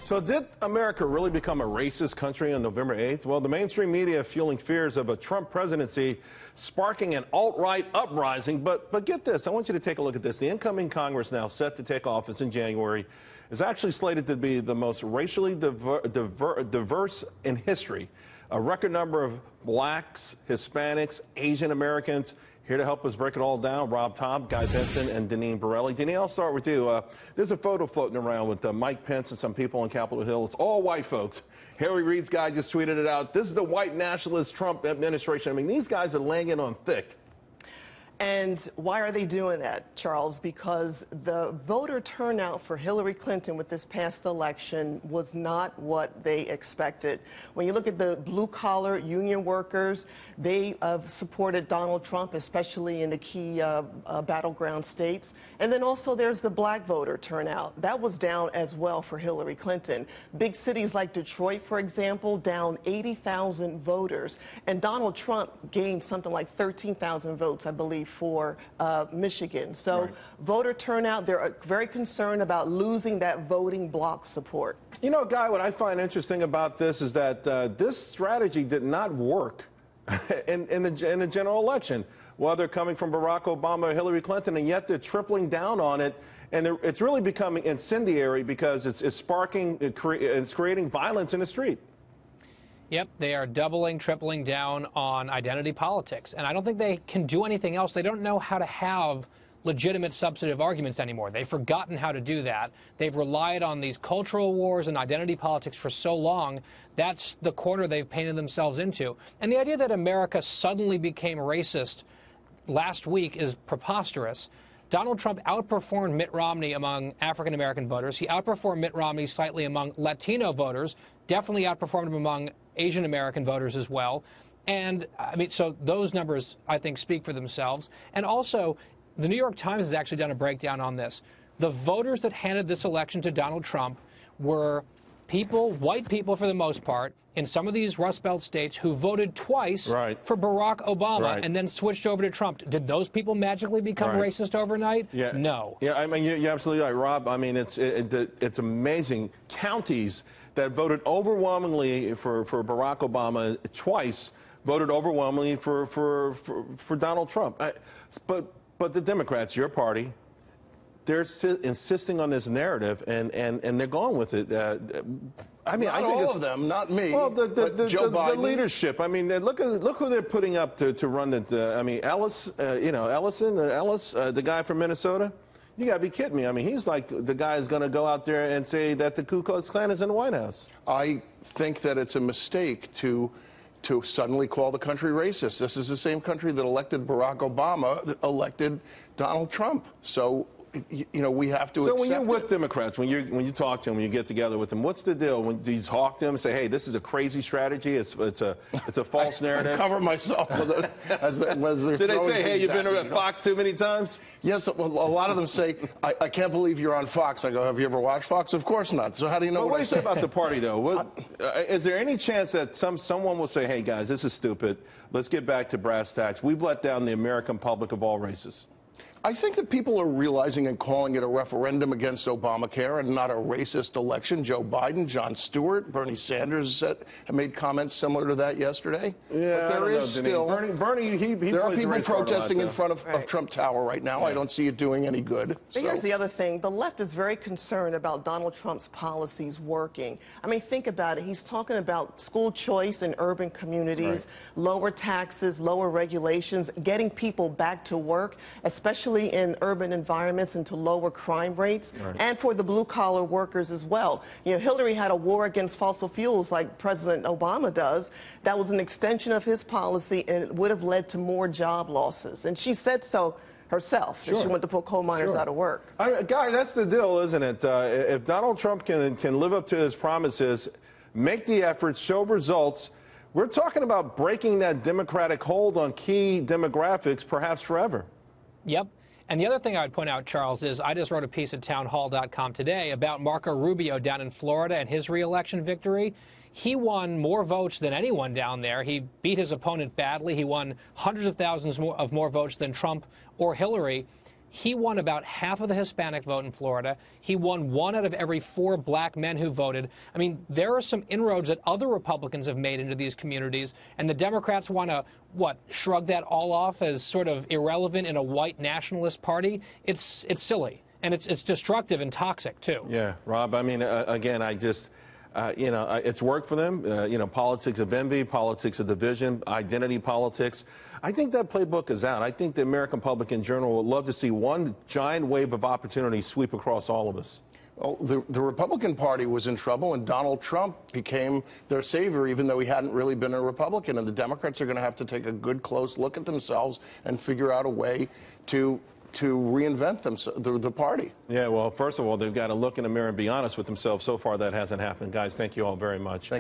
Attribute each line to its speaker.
Speaker 1: So did America really become a racist country on November 8th? Well, the mainstream media fueling fears of a Trump presidency sparking an alt-right uprising. But get this, I want you to take a look at this. The incoming Congress, now set to take office in January, is actually slated to be the most racially diverse in history. A record number of blacks, Hispanics, Asian Americans. Here to help us break it all down, Rob Taub, Guy Benson, and Deneen Borelli. Deneen, I'll start with you. There's a photo floating around with Mike Pence and some people on Capitol Hill. It's all white folks. Harry Reid's guy just tweeted it out. This is the white nationalist Trump administration. I mean, these guys are laying it on thick.
Speaker 2: And why are they doing that, Charles? Because the voter turnout for Hillary Clinton with this past election was not what they expected. When you look at the blue-collar union workers, they supported Donald Trump, especially in the key battleground states. And then also there's the black voter turnout. That was down as well for Hillary Clinton. Big cities like Detroit, for example, down 80,000 voters. And Donald Trump gained something like 13,000 votes, I believe, for Michigan. So right. Voter turnout, they're very concerned about losing that voting bloc support.
Speaker 1: You know, Guy, what I find interesting about this is that this strategy did not work in the general election, whether coming from Barack Obama or Hillary Clinton, and yet they're tripling down on it. And it's really becoming incendiary because it's sparking, it's creating violence in the street.
Speaker 3: Yep, they are doubling, tripling down on identity politics. And I don't think they can do anything else. They don't know how to have legitimate substantive arguments anymore. They've forgotten how to do that. They've relied on these cultural wars and identity politics for so long. That's the corner they've painted themselves into. And the idea that America suddenly became racist last week is preposterous. Donald Trump outperformed Mitt Romney among African-American voters. He outperformed Mitt Romney slightly among Latino voters, definitely outperformed him among Asian American voters as well. And, I mean, so those numbers, I think, speak for themselves. And also, the New York Times has actually done a breakdown on this. The voters that handed this election to Donald Trump were people, white people for the most part, in some of these Rust Belt states who voted twice
Speaker 1: right.
Speaker 3: for Barack Obama
Speaker 1: right.
Speaker 3: and then switched over to Trump. Did those people magically become
Speaker 1: right.
Speaker 3: racist overnight?
Speaker 1: Yeah.
Speaker 3: No.
Speaker 1: Yeah, I mean, you're absolutely right, Rob. I mean, it's amazing. Counties that voted overwhelmingly for Barack Obama twice voted overwhelmingly for Donald Trump. But the Democrats, your party, they're insisting on this narrative, and they're going with it. I mean,
Speaker 4: not
Speaker 1: I think
Speaker 4: all of them, not me.
Speaker 1: Well,
Speaker 4: Joe Biden.
Speaker 1: The leadership. I mean, look who they're putting up to run the. I mean, Ellis, Ellis, the guy from Minnesota. You got to be kidding me. I mean, he's like the guy who's going to go out there and say that the Ku Klux Klan is in the White House.
Speaker 4: I think that it's a mistake to suddenly call the country racist. This is the same country that elected Barack Obama, that elected Donald Trump. So, you know, we have to accept
Speaker 1: when you're with
Speaker 4: it.
Speaker 1: Democrats, when you talk to them, when you get together with them, what's the deal? Do you talk to them and say, hey, this is a crazy strategy, it's a false narrative?
Speaker 4: I cover myself with it.
Speaker 1: Did they say, hey, you've been at Fox too many times?
Speaker 4: Yes, well, a lot of them say, I can't believe you're on Fox. I go, have you ever watched Fox? Of course not. So how do you know
Speaker 1: what
Speaker 4: I
Speaker 1: say about the party, though? Is there any chance that someone will say, hey, guys, this is stupid. Let's get back to brass tacks. We've let down the American public of all races.
Speaker 4: I think that people are realizing and calling it a referendum against Obamacare and not a racist election. Joe Biden, Jon Stewart, Bernie Sanders have made comments similar to that yesterday.
Speaker 1: Yeah,
Speaker 4: but there is still
Speaker 1: Bernie,
Speaker 4: there are people protesting in front of
Speaker 2: right.
Speaker 4: Trump Tower right now. Yeah. I don't see it doing any good.
Speaker 2: So here's the other thing. The left is very concerned about Donald Trump's policies working. I mean, think about it. He's talking about school choice in urban communities,
Speaker 1: right.
Speaker 2: lower taxes, lower regulations, getting people back to work, especially in urban environments, and to lower crime rates, right. and for the blue-collar workers as well. You know, Hillary had a war against fossil fuels like President Obama does. That was an extension of his policy, and it would have led to more job losses. And she said so herself,
Speaker 1: sure.
Speaker 2: that she wanted to put coal miners
Speaker 1: sure.
Speaker 2: out of work.
Speaker 1: Guy, that's the deal, isn't it? If Donald Trump can live up to his promises, make the effort, show results, we're talking about breaking that Democratic hold on key demographics, perhaps forever.
Speaker 3: Yep. And the other thing I would point out, Charles, is I just wrote a piece at townhall.com today about Marco Rubio down in Florida and his re-election victory. He won more votes than anyone down there. He beat his opponent badly. He won hundreds of thousands of more votes than Trump or Hillary. He won about half of the Hispanic vote in Florida. He won 1 out of every 4 black men who voted. I mean, there are some inroads that other Republicans have made into these communities, and the Democrats want to, what, shrug that all off as sort of irrelevant in a white nationalist party? It's silly, and it's destructive and toxic, too.
Speaker 1: Yeah, Rob, I mean, again, I just... it's worked for them, politics of envy, politics of division, identity politics. I think that playbook is out. I think the American public in general would love to see one giant wave of opportunity sweep across all of us.
Speaker 4: Well, the Republican Party was in trouble, and Donald Trump became their savior, even though he hadn't really been a Republican. And the Democrats are going to have to take a good, close look at themselves and figure out a way to reinvent the party.
Speaker 1: Yeah, well, first of all, they've got to look in the mirror and be honest with themselves. So far, that hasn't happened. Guys, thank you all very much.